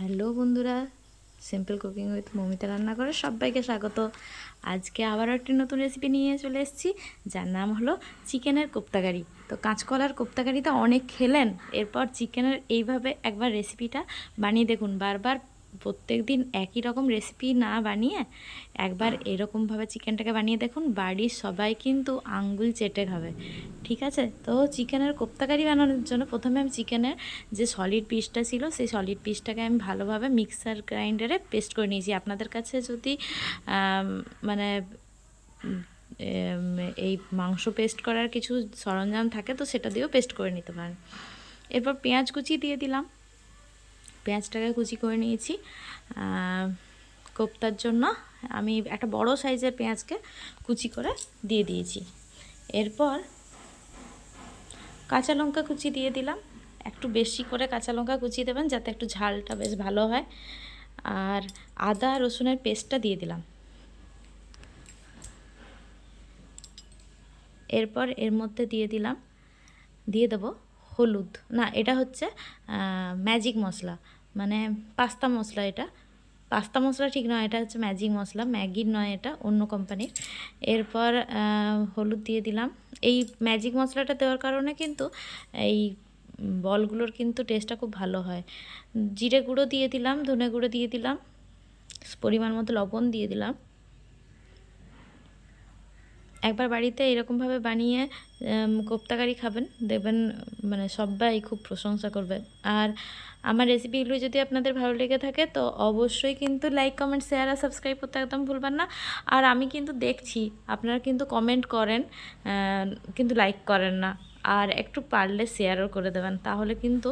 Hello বন্ধুরা, simple cooking with Momita রান্না করে সবাইকে স্বাগত। আজকে আবারও একটি নতুন রেসিপি নিয়ে চলে এসেছি, যার নাম হলো চিকেনের কোপ্তাকারি। তো কাঁচকলার কোপ্তাকারি তো অনেক খেলেন, এরপর চিকেনের এইভাবে একবার রেসিপিটা বানিয়ে দেখুন। বারবার প্রত্যেক দিন একই রকম রেসিপি না বানিয়ে একবার এরকমভাবে চিকেনটাকে বানিয়ে দেখুন, বাড়ির সবাই কিন্তু আঙ্গুল চেটে খাবে। ঠিক আছে, তো চিকেনের কোপ্তাকারি বানানোর জন্য প্রথমে আমি চিকেনের যে সলিড পিসটা ছিল সেই সলিড পিসটাকে আমি ভালোভাবে মিক্সার গ্রাইন্ডারে পেস্ট করে নিয়েছি। আপনাদের কাছে যদি মানে এই মাংস পেস্ট করার কিছু সরঞ্জাম থাকে তো সেটা দিয়েও পেস্ট করে নিতে পারেন। এরপর পেঁয়াজ কুচি দিয়ে দিলাম, পেঁয়াজটাকে কুচি করে নিয়েছি। কোপ্তার জন্য আমি একটা বড় সাইজের পেঁয়াজকে কুচি করে দিয়ে দিয়েছি। এরপর কাঁচা লঙ্কা কুচি দিয়ে দিলাম, একটু বেশি করে কাঁচা লঙ্কা কুচি দেবেন যাতে একটু ঝালটা বেশ ভালো হয়। আর আদা রসুনের পেস্টটা দিয়ে দিলাম। এরপর এর মধ্যে দিয়ে দেবো হলুদ, না এটা হচ্ছে ম্যাজিক মশলা, মানে পাস্তা মশলা। এটা পাস্তা মশলা ঠিক নয়, এটা হচ্ছে ম্যাজিক মশলা, ম্যাগির নয়, এটা অন্য কোম্পানির। এরপর হলুদ দিয়ে দিলাম। এই ম্যাজিক মশলাটা দেওয়ার কারণে কিন্তু এই বলগুলোর কিন্তু টেস্টটা খুব ভালো হয়। জিরে গুঁড়ো দিয়ে দিলাম, ধনে গুঁড়ো দিয়ে দিলাম, পরিমাণ মতো লবণ দিয়ে দিলাম। একবার বাড়িতে এরকমভাবে বানিয়ে কোপ্তাকারি খাবেন, দেখবেন মানে সবাই খুব প্রশংসা করবে। আর আমার রেসিপিগুলো যদি আপনাদের ভালো লেগে থাকে তো অবশ্যই কিন্তু লাইক কমেন্ট শেয়ার আর সাবস্ক্রাইব করতে একদম ভুলবেন না। আর আমি কিন্তু দেখছি আপনারা কিন্তু কমেন্ট করেন, কিন্তু লাইক করেন না। আর একটু পারলে শেয়ারও করে দেবেন, তাহলে কিন্তু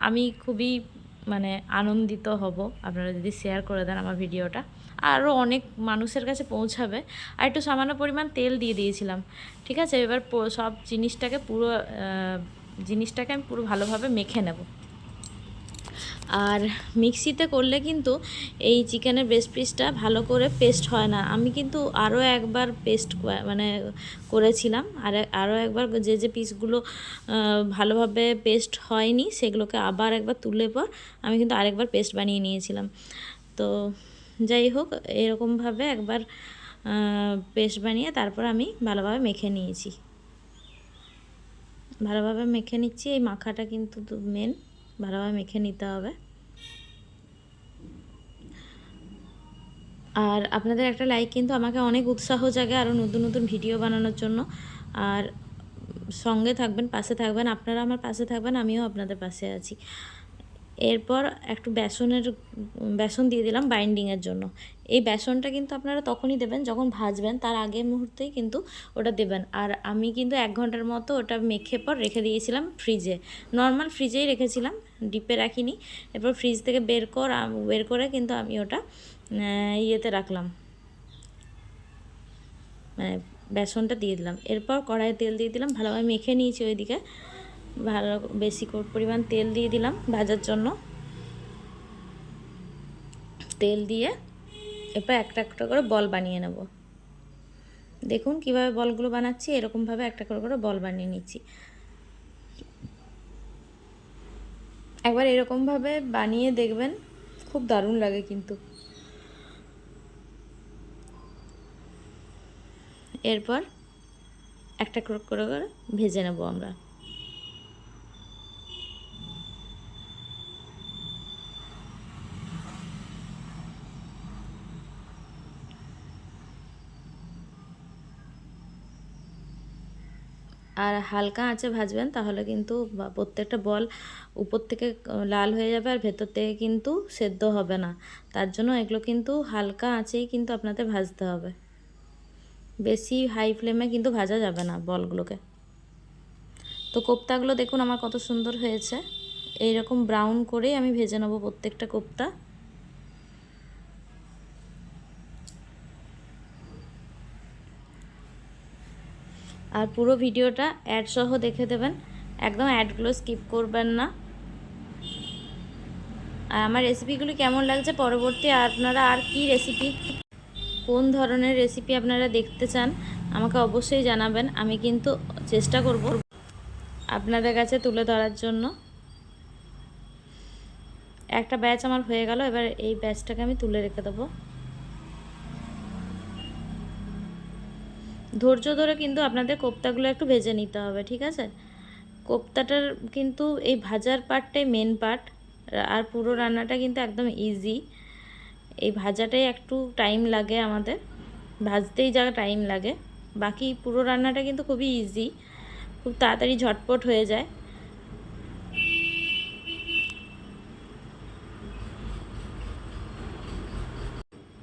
আমি খুবই মানে আনন্দিত হব আপনারা যদি শেয়ার করে দেন আমার ভিডিওটা, আরও অনেক মানুষের কাছে পৌঁছাবে। আর একটু সামান্য পরিমাণ তেল দিয়ে দিয়েছিলাম। ঠিক আছে, এবার সব জিনিসটাকে আমি পুরো ভালোভাবে মেখে নেব। আর মিক্সিতে করলে কিন্তু এই চিকেনের ব্রেস্ট পিসটা ভালো করে পেস্ট হয় না। আমি কিন্তু আরও একবার পেস্ট মানে করেছিলাম, আরও একবার যে পিসগুলো ভালোভাবে পেস্ট হয়নি সেগুলোকে আবার একবার তুলে পর আমি কিন্তু আরেকবার পেস্ট বানিয়ে নিয়েছিলাম। তো যাই হোক, এরকমভাবে একবার পেস্ট বানিয়ে তারপর আমি ভালোভাবে মেখে নিয়েছি। ভালোভাবে মেখে নিচ্ছি, এই মাখাটা কিন্তু মেন, ভালোভাবে মেখে নিতে হবে। আর আপনাদের একটা লাইক কিন্তু আমাকে অনেক উৎসাহ জাগে আরও নতুন নতুন ভিডিও বানানোর জন্য। আর সঙ্গে থাকবেন, পাশে থাকবেন, আপনারা আমার পাশে থাকবেন, আমিও আপনাদের পাশে আছি। এরপর একটু বেসন দিয়ে দিলাম বাইন্ডিংয়ের জন্য। এই বেসনটা কিন্তু আপনারা তখনই দেবেন যখন ভাজবেন, তার আগের মুহূর্তেই কিন্তু ওটা দেবেন। আর আমি কিন্তু 1 ঘন্টার মতো ওটা মেখে পর রেখে দিয়েছিলাম ফ্রিজে, নর্মাল ফ্রিজেই রেখেছিলাম, ডিপে রাখিনি। এরপর ফ্রিজ থেকে বের করে কিন্তু আমি ওটা ইয়েতে রাখলাম, মানে বেসনটা দিয়ে দিলাম। এরপর কড়াইয়ে তেল দিয়ে দিলাম, ভালোভাবে মেখে নিয়েছি ওইদিকে, বেশি পরিমাণ তেল দিয়ে দিলাম ভাজার জন্য। তেল দিয়ে এরপর একটা একটা করে বল বানিয়ে নেব। দেখুন কিভাবে বলগুলো বানাচ্ছি, এরকমভাবে একটা করে করে বল বানিয়ে নিচ্ছি। একবার এরকমভাবে বানিয়ে দেখবেন, খুব দারুণ লাগে কিন্তু। এরপর একটা করে করে ভেজে নেব আমরা। আর হালকা আঁচে ভাজবেন, তাহলে কিন্তু প্রত্যেকটা বল উপর থেকে লাল হয়ে যাবে আর ভেতর থেকে কিন্তু সেদ্ধ হবে না। তার জন্য এগুলো কিন্তু হালকা আঁচেই কিন্তু আপনাদের ভাজতে হবে, বেশি হাই ফ্লেমে কিন্তু ভাজা যাবে না বলগুলোকে। তো কোপ্তাগুলো দেখুন আমার কত সুন্দর হয়েছে, এইরকম ব্রাউন করেই আমি ভেজে নেব প্রত্যেকটা কোপ্তা। আর পুরো ভিডিওটা অ্যাড সহ দেখে দেবেন, একদম অ্যাডগুলো স্কিপ করবেন না। আর আমার রেসিপিগুলি কেমন লাগছে, পরবর্তী আপনারা আর কি রেসিপি, কোন ধরনের রেসিপি আপনারা দেখতে চান আমাকে অবশ্যই জানাবেন। আমি কিন্তু চেষ্টা করব আপনাদের কাছে তুলে ধরার জন্য। একটা ব্যাচ আমার হয়ে গেল। এবার এই ব্যাচটাকে আমি তুলে রেখে দেবো। ধৈর্য ধরে কিন্তু আপনাদের কোপ্তাগুলো একটু ভেজে নিতে হবে, ঠিক আছে? কোপ্তাটার কিন্তু এই ভাজার পার্টটাই মেন পার্ট, আর পুরো রান্নাটা কিন্তু একদম ইজি। এই ভাজাটাই একটু টাইম লাগে আমাদের, ভাজতেই যা টাইম লাগে, বাকি পুরো রান্নাটা কিন্তু খুবই ইজি, খুব তাড়াতাড়ি ঝটপট হয়ে যায়।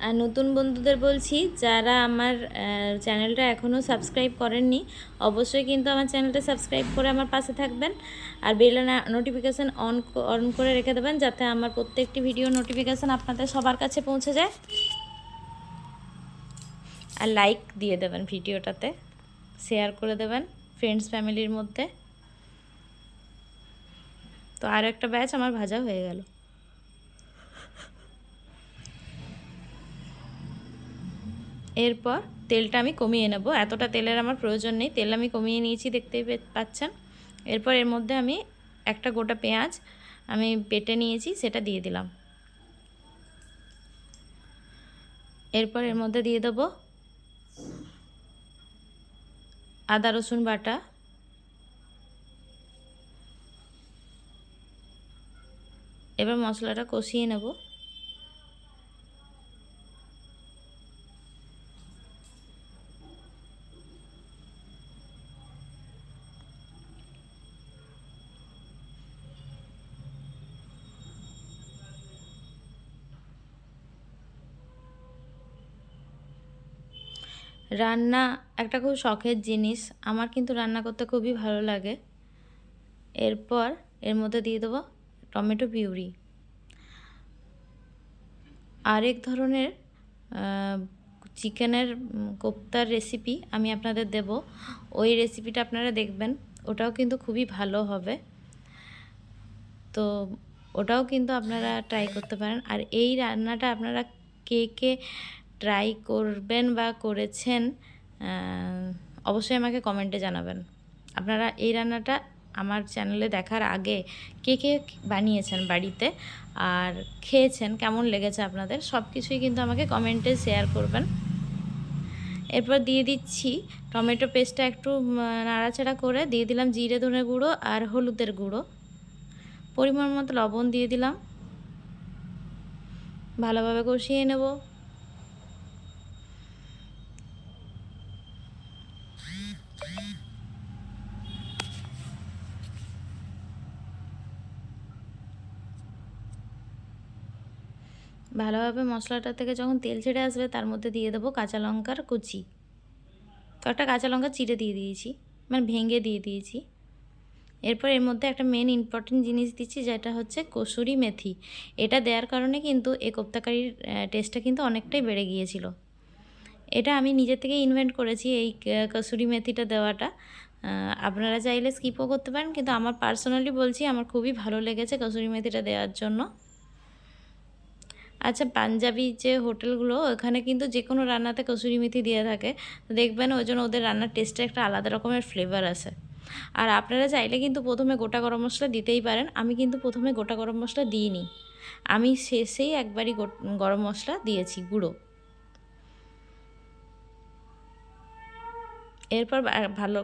আর নতুন বন্ধুদের বলছি, যারা আমার চ্যানেলটা এখনও সাবস্ক্রাইব করেননি, অবশ্যই কিন্তু আমার চ্যানেলটা সাবস্ক্রাইব করে আমার পাশে থাকবেন। আর বেল নোটিফিকেশান অন করে রেখে দেবেন, যাতে আমার প্রত্যেকটি ভিডিও নোটিফিকেশান আপনাদের সবার কাছে পৌঁছে যায়। আর লাইক দিয়ে দেবেন ভিডিওটাতে, শেয়ার করে দেবেন ফ্রেন্ডস ফ্যামিলির মধ্যে। তো আর একটা ব্যাচ আমার ভাজা হয়ে গেল। এরপর তেলটা আমি কমিয়ে নেব, এতটা তেলের আমার প্রয়োজন নেই, তেল আমি কমিয়ে নিয়েছি, দেখতেই পাচ্ছেন। এরপর এর মধ্যে আমি একটা গোটা পেঁয়াজ আমি বেটে নিয়েছি, সেটা দিয়ে দিলাম। এরপর এর মধ্যে দিয়ে দেবো আদা রসুন বাটা, এবার মশলাটা কষিয়ে নেব। রান্না একটা খুব শখের জিনিস, আমার কিন্তু রান্না করতে খুবই ভালো লাগে। এরপর এর মধ্যে দিয়ে দেবো টমেটো পিউরি। আরেক ধরনের চিকেনের কোপ্তার রেসিপি আমি আপনাদের দেব, ওই রেসিপিটা আপনারা দেখবেন, ওটাও কিন্তু খুবই ভালো হবে। তো ওটাও কিন্তু আপনারা ট্রাই করতে পারেন। আর এই রান্নাটা আপনারা কে কে ট্রাই করবেন বা করেছেন অবশ্যই আমাকে কমেন্টে জানাবেন। আপনারা এই রান্নাটা আমার চ্যানেলে দেখার আগে কে কে বানিয়েছেন বাড়িতে আর খেয়েছেন, কেমন লেগেছে আপনাদের, সব কিছুই কিন্তু আমাকে কমেন্টে শেয়ার করবেন। এরপর দিয়ে দিচ্ছি টমেটো পেস্টটা একটু নাড়াচাড়া করে দিয়ে দিলাম জিরে ধনে গুঁড়ো আর হলুদের গুঁড়ো, পরিমাণ মতো লবণ দিয়ে দিলাম, ভালোভাবে কষিয়ে নেব। ভালোভাবে মশলাটা থেকে যখন তেল ছেড়ে আসবে, তার মধ্যে দিয়ে দেবো কাঁচা লঙ্কার কুচি, কয়েকটা কাঁচা লঙ্কা চিড়ে দিয়ে দিয়েছি, মানে ভেঙে দিয়ে দিয়েছি। এরপর এর মধ্যে একটা মেন ইম্পর্টেন্ট জিনিস দিচ্ছি, যেটা হচ্ছে কসুরি মেথি। এটা দেওয়ার কারণে কিন্তু এই কোপ্তাকারির টেস্টটা কিন্তু অনেকটাই বেড়ে গিয়েছিল। এটা আমি নিজে থেকে ইনভেন্ট করেছি, এই কসুরি মেথিটা দেওয়াটা। আপনারা চাইলে স্কিপও করতে পারেন, কিন্তু আমার পার্সোনালি বলছি, আমার খুবই ভালো লেগেছে কসুরি মেথিটা দেওয়ার জন্য। আচ্ছা, পাঞ্জাবি যে হোটেলগুলো, ওখানে কিন্তু যে কোনো রান্নাতে কসুরি মেথি দিয়ে থাকে, তো দেখবেন ওই জন্য ওদের রান্নার টেস্টে একটা আলাদা রকমের ফ্লেভার আসে। আর আপনারা চাইলে কিন্তু প্রথমে গোটা গরম মশলা দিতেই পারেন, আমি কিন্তু প্রথমে গোটা গরম মশলা দিইনি, আমি শেষেই একবারই গরম মশলা দিয়েছি গুঁড়ো। এরপর ভালো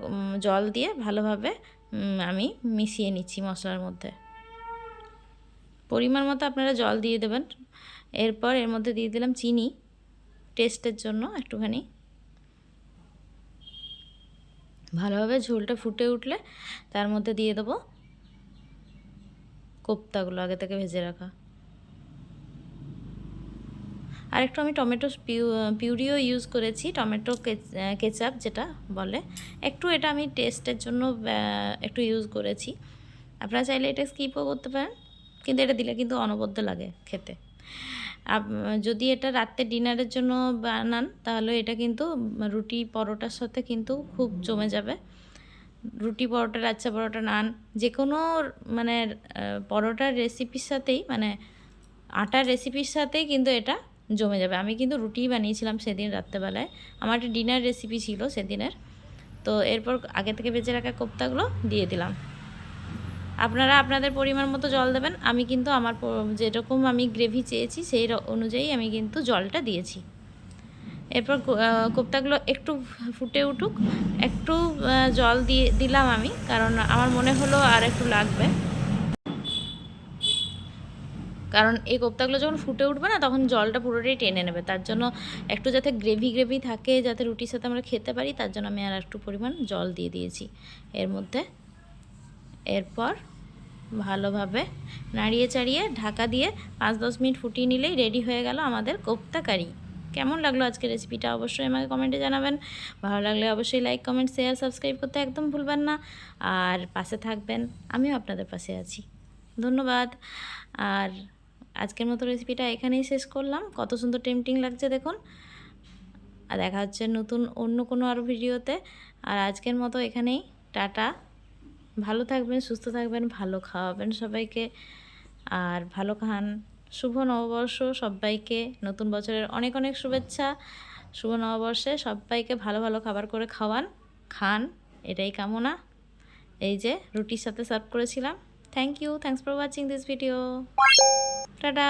জল দিয়ে ভালোভাবে আমি মিশিয়ে নিচ্ছি মশলার মধ্যে, পরিমাণ মতো আপনারা জল দিয়ে দেবেন। এরপর এর মধ্যে দিয়ে দিলাম চিনি টেস্টের জন্য একটুখানি। ভালোভাবে ঝোলটা ফুটে উঠলে তার মধ্যে দিয়ে দেবো কোপ্তাগুলো আগে থেকে ভেজে রাখা। আর একটু আমি টমেটো পিউরিও ইউজ করেছি, টমেটো কেচাপ যেটা বলে, একটু এটা আমি টেস্টের জন্য একটু ইউজ করেছি। আপনারা চাইলে এটা স্কিপও করতে পারেন, কিন্তু এটা দিলে কিন্তু অনবদ্য লাগে খেতে। যদি এটা রাত্রে ডিনারের জন্য বানান, তাহলে এটা কিন্তু রুটি পরোটার সাথে কিন্তু খুব জমে যাবে। রুটি পরোটা, লাচ্ছা পরোটা, নান, যে কোনো মানে পরোটার রেসিপির সাথেই, মানে আটার রেসিপির সাথেই কিন্তু এটা জমে যাবে। আমি কিন্তু রুটিই বানিয়েছিলাম সেদিন রাত্রেবেলায়, আমার একটা ডিনার রেসিপি ছিল সেদিনের। তো এরপর আগে থেকে ভেজে রাখা কোপ্তাগুলো দিয়ে দিলাম। আপনারা আপনাদের পরিমাণ মতো জল দেবেন। আমি কিন্তু আমার যেরকম আমি গ্রেভি চেয়েছি সেই অনুযায়ী আমি কিন্তু জলটা দিয়েছি। এরপর কোপ্তাগুলো একটু ফুটে উঠুক, একটু জল দিলাম আমি, কারণ আমার মনে হলো আর একটু লাগবে। কারণ এই কোপ্তাগুলো যখন ফুটে উঠবে না, তখন জলটা পুরোটাই টেনে নেবে। তার জন্য একটু যাতে গ্রেভি থাকে, যাতে রুটির সাথে আমরা খেতে পারি, তার জন্য আমি আর একটু পরিমাণ জল দিয়ে দিয়েছি এর মধ্যে। এরপর ভালোভাবে নাড়িয়ে চাড়িয়ে ঢাকা দিয়ে 5-10 মিনিট ফুটিয়ে নিলেই রেডি হয়ে গেল আমাদের কোপ্তা কারি। কেমন লাগলো আজকের রেসিপিটা অবশ্যই আমাকে কমেন্টে জানাবেন। ভালো লাগলে অবশ্যই লাইক, কমেন্ট, শেয়ার, সাবস্ক্রাইব করতে একদম ভুলবেন না। আর পাশে থাকবেন, আমিও আপনাদের পাশে আছি। ধন্যবাদ। আর আজকের মতো রেসিপিটা এখানেই শেষ করলাম। কত সুন্দর টেম্পটিং লাগছে দেখুন। আর দেখা হচ্ছে নতুন অন্য কোনো আরও ভিডিওতে। আর আজকের মতো এখানেই টাটা। ভালো থাকবেন, সুস্থ থাকবেন, ভালো খাওয়াবেন সবাইকে, আর ভালো খান। শুভ নববর্ষ সবাইকে, নতুন বছরের অনেক অনেক শুভেচ্ছা। শুভ নববর্ষে সবাইকে ভালো ভালো খাবার করে খান, এটাই কামনা। এই যে রুটির সাথে সার্ভ করেছিলাম। Thank you, thanks for watching this video. Tata.